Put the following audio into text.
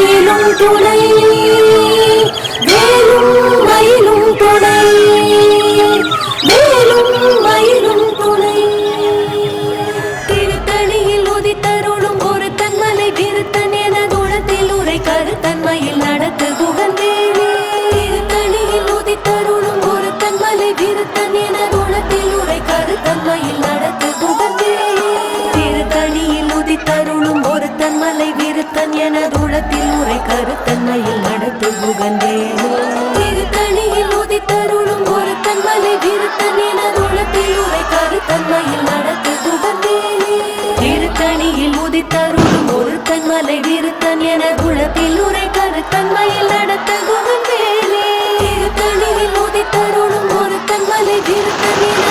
மயிலும் துணை வேலும் மயிலும் துணை வேலும் மயிலும் துணை திருத்தணியில் உதித்தருளும் ஒரு தன்மலை விருத்தன் என தூரத்தில் உரை கருத்தன்மையில் நடத்து குகந்தேவி திருத்தணியில் உதித்தருளும் ஒரு தன்மலை விருத்தன் என தூரத்தில் உரை கருத்தன்மையில் நடத்து குகந்தேவி திருத்தணியில் உதித்தருளும் ஒரு தன்மலை விருத்தன் என தூரத்தில் உரை கருத்தன்மையில் நடத்து குகந்தேவி திருத்தணியில் உதித்தருளும் ஒரு தன்மலை விருத்தன் என தூரத்தில் உரை கருத்தன்மையில் நடத்து குகந்தேவி திருத்தணியில் உதித்தருளும் ஒரு தன்மலை விருத்தன் என குலத்தில் உரை கருத்தன்மையில் நடத்த குகந்தேவி திருத்தணியில் உதித்தருளும் ஒரு தன்மலை விருத்தன் என